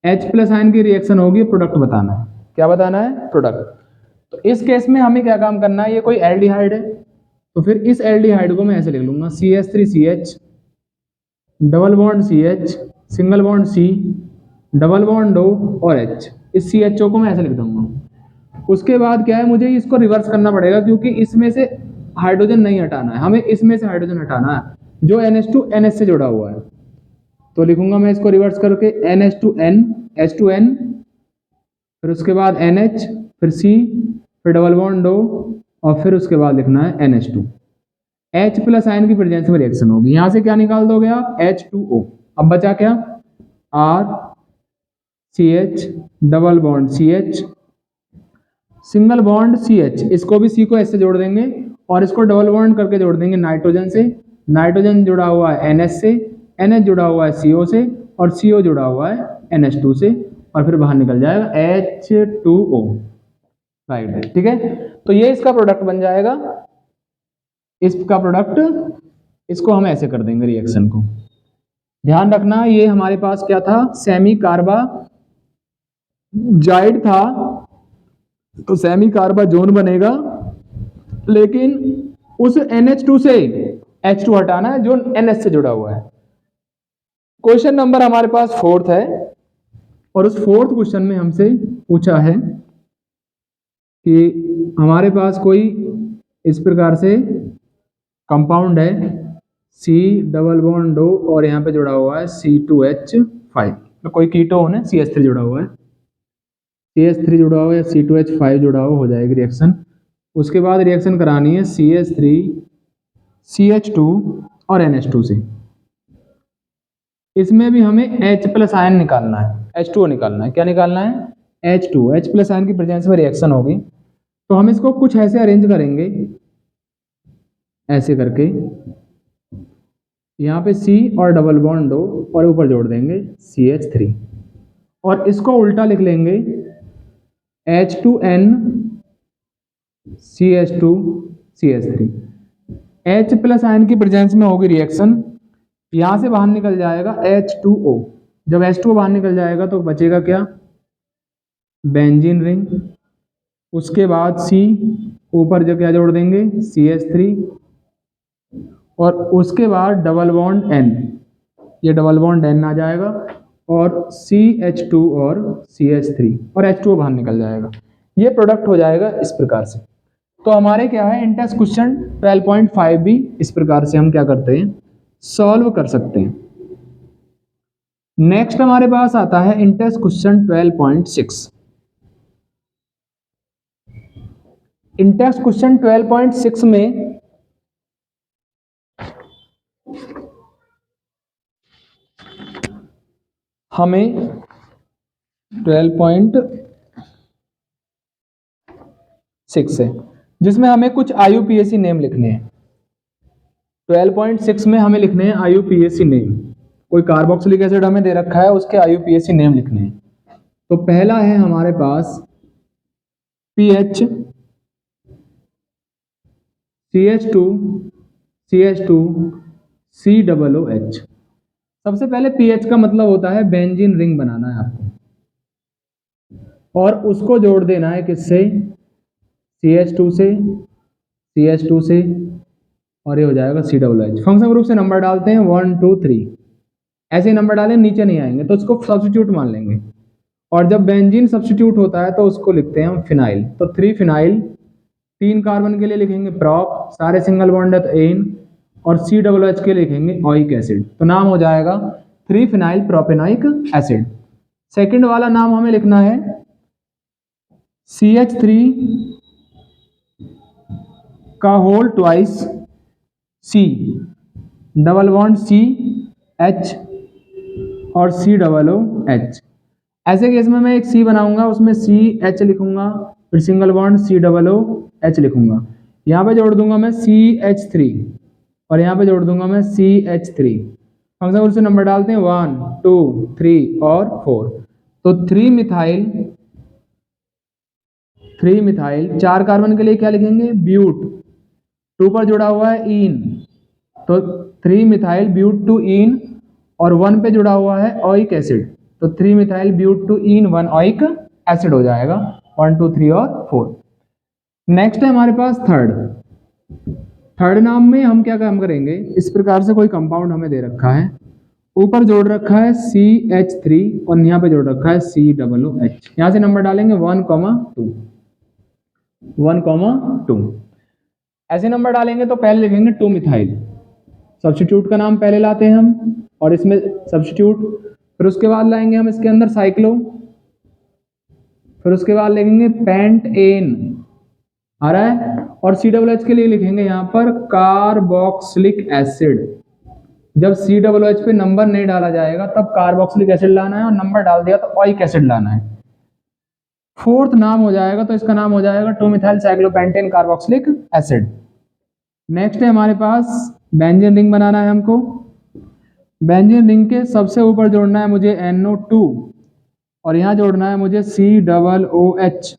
H plus ion की रिएक्शन होगी, प्रोडक्ट बताना है। क्या बताना है, प्रोडक्ट। तो इस केस में हमें क्या काम करना है, ये कोई एल्डिहाइड है तो फिर इस एल्डिहाइड को मैं ऐसे लिख लूंगा CH3CH double bond CH single bond C double bond O और H। इस CHO को मैं ऐसे लिख दूंगा। उसके बाद क्या है, मुझे इसको रिवर्स करना पड़ेगा क्योंकि इसमें से हाइड्रोजन नहीं हटाना है, हमें इसमें से हाइड्रोजन हटाना है जो NH2 NH से जुड़ा हुआ है। तो लिखूंगा मैं इसको रिवर्स करके NH2N H2N फिर उसके बाद NH फिर C फिर डबल बॉन्ड O और फिर उसके बाद लिखना है NH2। H प्लस आयन की प्रेजेंस में रिएक्शन होगी, यहां से क्या निकाल दोगे आप, H2O। अब बचा क्या, RCH double bond CH single bond CH, इसको भी C को ऐसे जोड़ देंगे और इसको डबल बॉन्ड करके जोड़ देंगे नाइट्रोजन से। नाइट्रोजन जुड़ा हुआ है NH से, NH जुड़ा हुआ है CO से और CO जुड़ा हुआ है NH2 से और फिर बाहर निकल जाएगा H2O। राइट, ठीक है। तो ये इसका प्रोडक्ट बन जाएगा, इसका प्रोडक्ट, इसको हम ऐसे कर देंगे रिएक्शन को। ध्यान रखना ये हमारे पास क्या था, सेमी कार्बाजाइड था तो सेमी कार्बाजोन बनेगा, लेकिन उस NH2 से H2 हटाना है जो NH से जुड़ा हुआ है। क्वेश्चन नंबर हमारे पास 4th है और उस 4th क्वेश्चन में हमसे पूछा है कि हमारे पास कोई इस प्रकार से कंपाउंड है C डबल बॉन्ड O और यहाँ पे जुड़ा हुआ है C2H5, तो कोई कीटोन है, CH3 जुड़ा हुआ है, CH3 जुड़ा हुआ है या C2H5 जुड़ा हुआ, हो जाएगी रिएक्शन। उसके बाद रिएक्शन करानी है CH3 CH2 और NH2 से। इसमें भी हमें H प्लस आयन निकालना है, H2O निकालना है। क्या निकालना है, H2। H प्लस आयन की प्रेजेंस में रिएक्शन होगी तो हम इसको कुछ ऐसे अरेंज करेंगे, ऐसे करके यहाँ पे C और डबल बॉन्ड O और ऊपर जोड़ देंगे CH3 और इसको उल्टा लिख लेंगे H2N CH2 CH3। H plus ion की प्रेजेंस में होगी रिएक्शन, यहां से बाहर निकल जाएगा H2O जब H2O बाहर निकल जाएगा तो बचेगा क्या, बेंजीन रिंग। उसके बाद C, ऊपर जो क्या जोड़ देंगे, CH3, और उसके बाद डबल बॉन्ड N, ये डबल बॉन्ड N आ जाएगा, और CH2 और CH3, और H2O बाहर निकल जाएगा। ये प्रोडक्ट हो जाएगा इस प्रकार से। तो हमारे क्या है, इन टेस्ट क्वेश्चन 12.5 भी इस प्रकार से हम क्या करते हैं, सॉल्व कर सकते हैं। नेक्स्ट हमारे पास आता है इन टेस्ट क्वेश्चन 12.6। इन टेस्ट क्वेश्चन 12.6 में हमें 12.6 है, जिसमें हमें कुछ IUPAC नेम लिखने हैं। 12.6 में हमें लिखने हैं IUPAC नेम। कोई कार्बोक्सिलिक एसिड हमें दे रखा है, उसके IUPAC नेम लिखने हैं। तो पहला है हमारे पास PH, CH2, CH2, COOH। सबसे पहले PH का मतलब होता है बेंजीन रिंग बनाना है आपको, और उसको जोड़ देना है किससे, CH2 से, CH2 से, और ये हो जाएगा COOH। फंक्शन ग्रुप से नंबर डालते हैं 1 2 3, ऐसे नंबर डालें, नीचे नहीं आएंगे तो उसको सब्स्टिट्यूट मान लेंगे। और जब बेंजीन सब्स्टिट्यूट होता है तो उसको लिखते हैं हम फिनाइल। तो 3 फिनाइल, 3 कार्बन के लिए लिखेंगे प्रॉप, सारे सिंगल बॉन्ड है तो एन, और COOH के लिखेंगे ओइक एसिड। तो नाम हो जाएगा 3 फिनाइल प्रोपेनोइक एसिड। सेकंड वाला नाम हमें लिखना है CH3 का whole twice C, double bond CH और COOH। ऐसे केस में मैं एक C बनाऊंगा, उसमें CH लिखूंगा, फिर सिंगल बॉन्ड COOH लिखूंगा। यहाँ पे जोड़ दूंगा मैं CH3, और यहाँ पे जोड़ दूंगा मैं CH3। फंक्शन ग्रुप से नंबर डालते हैं 1 2 3 और 4। तो 3 मिथाइल 4 कार्बन के लिए क्या लिखेंगे, ब्यूट, 2 पर जुड़ा हुआ है इन, तो 3 मिथाइल ब्यूट टू इन, और 1 पे जुड़ा हुआ है ओइक एसिड, तो 3 methyl but two ene 1 oic acid हो जाएगा। 1 2 3 और 4। नेक्स्ट है हमारे पास थर्ड नाम में हम क्या काम करेंगे, इस प्रकार से कोई कंपाउंड हमें दे रखा है, ऊपर जोड़ रखा है CH3 और यहाँ पे जोड़ रखा है COOH। यहाँ से नंबर डालेंगे 1 2। ऐसे नंबर डालेंगे तो पहले लिखेंगे 2 मिथाइल, सब्स्टिट्यूट का नाम पहले लाते हैं हम, और इसमें सब्स्टिट्यूट, फिर उसके बाद लाएंगे हम इसके अंदर साइक्लो, फिर उसके बाद लिखेंगे पेंटेन आ रहा है, और COOH के लिए लिखेंगे यहाँ पर कार्बोक्सिलिक एसिड। जब COOH पे नंबर नहीं डाला जाएगा तब कार्बोक्सिलिक एसिड लाना है, और नंबर डाल दिया तो ओइक एसिड लाना है। फोर्थ नाम हो जाएगा, तो इसका नाम हो जाएगा 2 methyl cyclopentane carboxylic acid. Next है हमारे पास बेंजीन रिंग बनाना है हमको। बेंजीन रिंग के सबसे ऊपर जोड़ना है मुझे NO2, और यहाँ जोड़ना है मुझे COOH,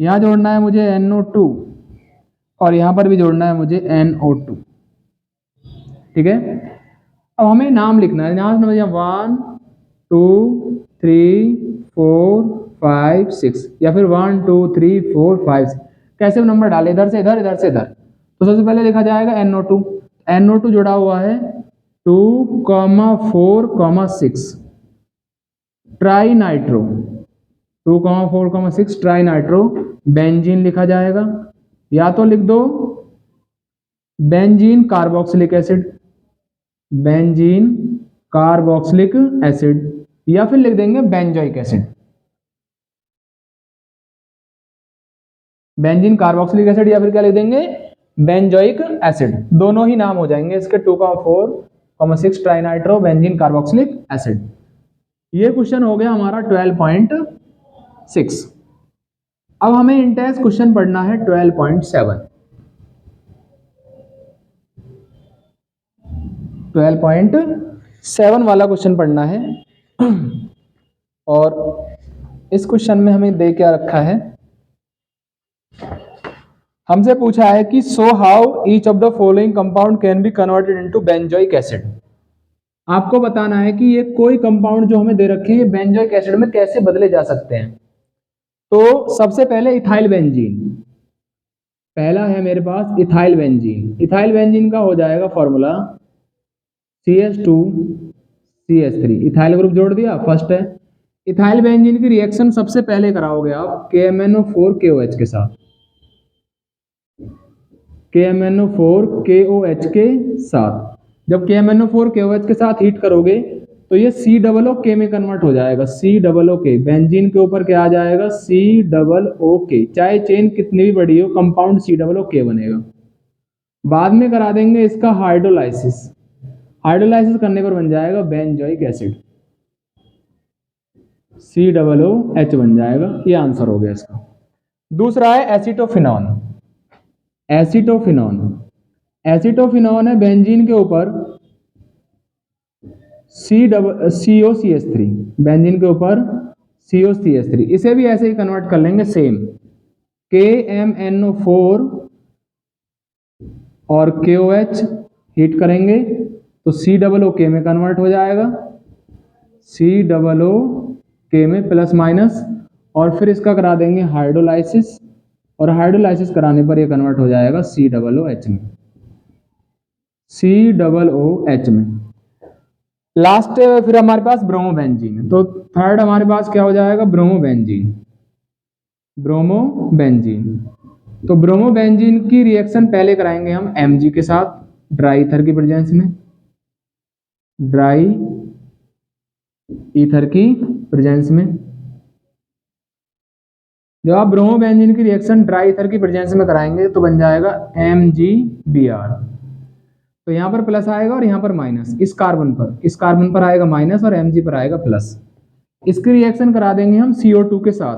यहाँ जोड़ना है मुझे NO2, और यहाँ पर भी जोड़ना है मुझे NO2। ठीक है, अब हमें नाम लिखना है। यहाँ से 1 2 3 4 5 6, या फिर 1 2 3 4 5 6, कैसे नंबर डाले, इधर से इधर, इधर से इधर। तो सबसे पहले लिखा जाएगा NO2, NO2 जुड़ा हुआ है 2, 4, 6 tri nitro, 2, 4, 6 tri nitro benzene लिखा जाएगा। या तो लिख दो benzene carboxylic acid, benzene carboxylic acid, या फिर लिख देंगे benzoic acid, benzene carboxylic acid, या फिर क्या लिख देंगे, बेंजोइक एसिड। दोनों ही नाम हो जाएंगे इसके, 2, 4, 6 ट्राइनाइट्रो बेंजीन कार्बोक्सिलिक एसिड। ये क्वेश्चन हो गया हमारा 12.6। अब हमें इंटेंस क्वेश्चन पढ़ना है 12.7। 12.7 वाला क्वेश्चन पढ़ना है, और इस क्वेश्चन में हमें दे क्या रखा है, हमसे पूछा है कि so how each of the following compound can be converted into benzoic acid. आपको बताना है कि ये कोई कंपाउंड जो हमें दे रखे हैं बेंजोइक एसिड में कैसे बदले जा सकते हैं। तो सबसे पहले इथाइल बेंजीन, पहला है मेरे पास इथाइल बेंजीन। इथाइल बेंजीन का हो जाएगा फॉर्मूला CH2CH3, इथाइल ग्रुप जोड़ दिया, फर्स्ट है। इथाइल बेंजीन की रिएक्शन सबसे पहले कराओगे आप KMnO4KOH के साथ, KMnO4KOH के साथ। जब KMnO4KOH के साथ हीट करोगे तो ये COOK में कन्वर्ट हो जाएगा, COOK। बेंजीन के ऊपर क्या आ जाएगा, COOK। चाहे चेन कितनी भी बड़ी हो, कंपाउंड COOK बनेगा। बाद में करा देंगे इसका हाइड्रोलाइसिस, हाइड्रोलाइसिस करने पर बन जाएगा बेंजोइक एसिड, COOH बन जाएगा। ये आंसर हो गया इसका। दूसरा है एसीटोफिनॉन। एसीटोफिनॉन, एसीटोफिनॉन है बेंजीन के ऊपर COCH3, बेंजीन के ऊपर COCH3। इसे भी ऐसे ही कन्वर्ट कर लेंगे सेम, KMnO4 और KOH हीट करेंगे तो COOK में कन्वर्ट हो जाएगा, COOK में प्लस माइनस, और फिर इसका करा देंगे हाइड्रोलाइसिस, और हाइड्रोलाइसिस कराने पर ये कन्वर्ट हो जाएगा COOH में, COOH में। लास्ट फिर हमारे पास ब्रोमोबेंजीन। तो थर्ड हमारे पास क्या हो जाएगा, ब्रोमोबेंजीन। ब्रोमोबेंजीन, तो ब्रोमोबेंजीन की रिएक्शन पहले कराएंगे हम Mg के साथ, ड्राई ईथर की प्रेजेंस में, ड्राई ईथर की प्रेजेंस में। जब आप ब्रोमोबेंजीन की रिएक्शन ड्राई ईथर की प्रेजेंस में कराएंगे तो बन जाएगा MgBr। तो यहाँ पर प्लस आएगा और यहाँ पर माइनस, इस कार्बन पर आएगा माइनस और Mg पर आएगा प्लस। इसकी रिएक्शन करा देंगे हम CO2 के साथ,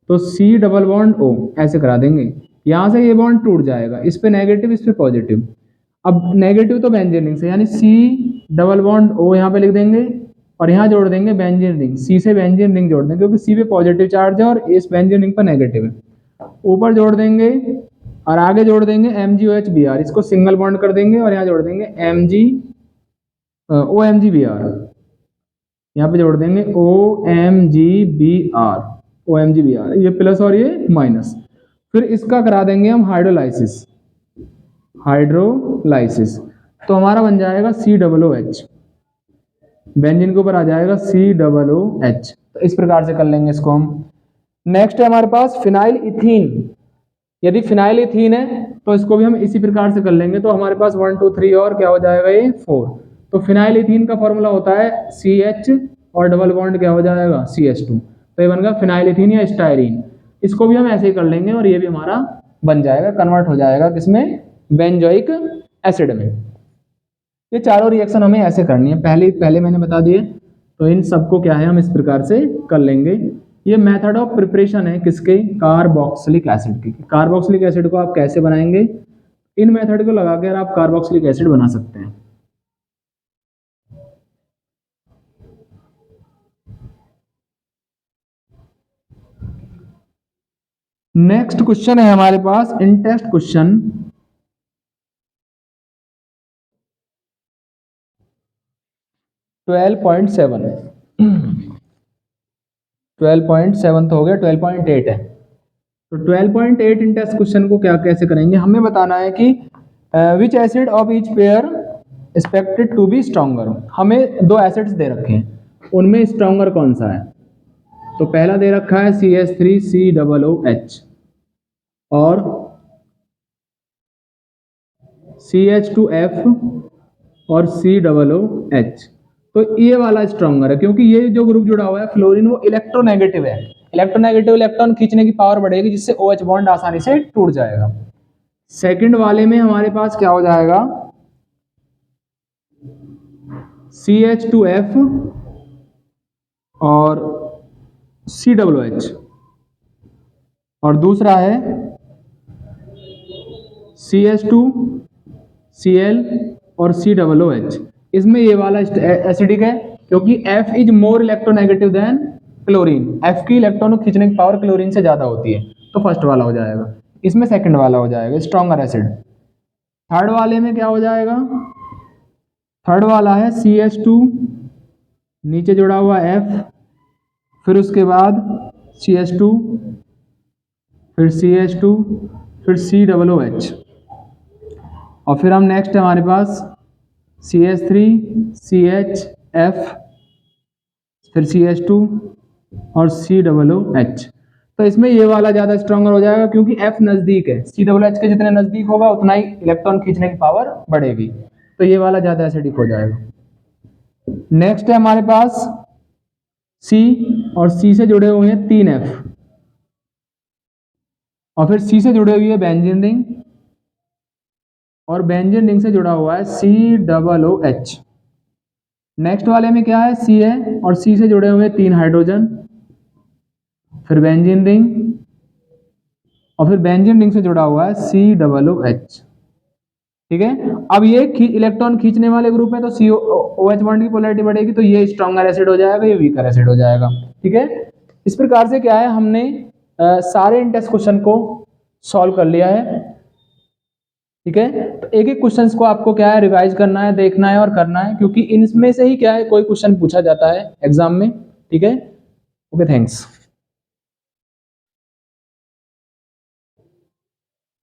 तो C डबल बॉन्ड O ऐसे करा देंगे। यहाँ से ये बॉन्ड टूट जाएगा, इस पे नेगेटिव इस पे पॉजिटिव। अब नेगेटिव तो बेंजीन रिंग से, यानी C डबल बॉन्ड O यहाँ पे लिख देंगे और यहाँ जोड़ देंगे बेंजीन रिंग, C से बेंजीन रिंग जोड़ देंगे क्योंकि C पे पॉजिटिव चार्ज है और इस बेंजीन रिंग पर नेगेटिव है। ऊपर जोड़ देंगे और आगे जोड़ देंगे MgOH-Br, इसको सिंगल बॉन्ड कर देंगे और यहाँ जोड़ देंगे OMgBr, यहाँ पे जोड़ देंगे OMgBr, ये प्लस और ये माइनस। फिर इसका करा देंगे हम हाइड्रोलाइसिस, हाइड्रोलाइसिस, तो हमारा बन जाएगा COOH, बेंजीन के ऊपर आ जाएगा COOH। तो इस प्रकार से कर लेंगे इसको हम। नेक्स्ट है हमारे पास फिनाइल इथीन। यदि फिनाइल इथीन है तो इसको भी हम इसी प्रकार से कर लेंगे। तो हमारे पास 1 2 3 और क्या हो जाएगा, ये 4। तो फिनाइल इथीन का फॉर्मूला होता है CH और डबल बॉन्ड क्या हो जाएगा, CH2। तो ये बन गया फिनाइल इथीन या स्टायरीन। इसको भी हम ऐसे ही कर लेंगे और ये भी हमारा बन जाएगा, कन्वर्ट हो जाएगा किसमें, बेंजोइक एसिड में। ये चारों रिएक्शन हमें ऐसे करनी है, पहले मैंने बता दिए। तो इन सबको क्या है हम इस प्रकार से कर लेंगे। ये मेथड ऑफ प्रिपरेशन है किसके, कार्बोक्सिलिक एसिड की। कार्बोक्सिलिक एसिड को आप कैसे बनाएंगे, इन मेथड को लगाकर आप कार्बोक्सिलिक एसिड बना सकते हैं। नेक्स्ट क्वेश्चन है हमारे पास इन टेस्ट क्वेश्चन 12.7 है। 12.7 तो हो गया, 12.8 है। तो 12.8 इन टेस्ट क्वेश्चन को क्या कैसे करेंगे, हमें बताना है कि which acid of each pair expected to be stronger. हमें दो एसिड्स दे रखे हैं, उनमें स्ट्रॉन्गर कौन सा है। तो पहला दे रखा है CH3COOH और CH2F और COOH। तो ये वाला स्ट्रॉन्गर है क्योंकि ये जो ग्रुप जुड़ा हुआ है फ्लोरीन, वो इलेक्ट्रोनेगेटिव है। इलेक्ट्रोनेगेटिव इलेक्ट्रॉन खींचने की पावर बढ़ेगी जिससे OH बॉन्ड आसानी से टूट जाएगा। सेकंड वाले में हमारे पास क्या हो जाएगा, CH2F और COOH, और दूसरा है CH2Cl और COOH। इसमें ये वाला एसिडिक है क्योंकि F is more electronegative than chlorine. F की इलेक्ट्रॉन खींचने की पावर क्लोरीन से ज्यादा होती है, तो फर्स्ट वाला हो जाएगा। इसमें सेकंड वाला हो जाएगा स्ट्रॉन्गर एसिड। थर्ड वाले में क्या हो जाएगा, थर्ड वाला है CH2, नीचे जुड़ा हुआ F, फिर उसके बाद CH2, फिर CH2, फिर COOH, और फिर हम नेक्स्ट है हमारे पास CH3, CHF, फिर CH2 और COOH। तो इसमें ये वाला ज़्यादा स्ट्रॉन्गर हो जाएगा क्योंकि F नज़दीक है, COOH के जितने नज़दीक होगा उतना ही इलेक्ट्रॉन खींचने की पावर बढ़ेगी, तो ये वाला ज़्यादा एसिडिक हो जाएगा। नेक्स्ट है हमारे पास C, और C से जुड़े हुए हैं 3 F, और फिर C से जुड़े हुए है बेंजीन रिंग, और बेंजीन रिंग से जुड़ा हुआ है COOH। नेक्स्ट वाले में क्या है, C है और C से जुड़े हुए 3 हाइड्रोजन, फिर बेंजीन रिंग, और फिर बेंजीन रिंग से जुड़ा हुआ है COOH। ठीक है, अब ये इलेक्ट्रॉन खींचने वाले ग्रुप है तो COOH बॉन्ड की पोलैरिटी बढ़ेगी, तो ये स्ट्रॉन्गर एसिड हो जाएगा, ये वीकर एसिड हो जाएगा। ठीक है, इस प्रकार से क्या है, हमने सारे इंटेस्ट क्वेश्चन को सॉल्व कर लिया है। ठीक है, तो एक एक क्वेश्चन को आपको क्या है रिवाइज करना है, देखना है और करना है, क्योंकि इनमें से ही क्या है कोई क्वेश्चन पूछा जाता है एग्जाम में। ठीक है, ओके, थैंक्स।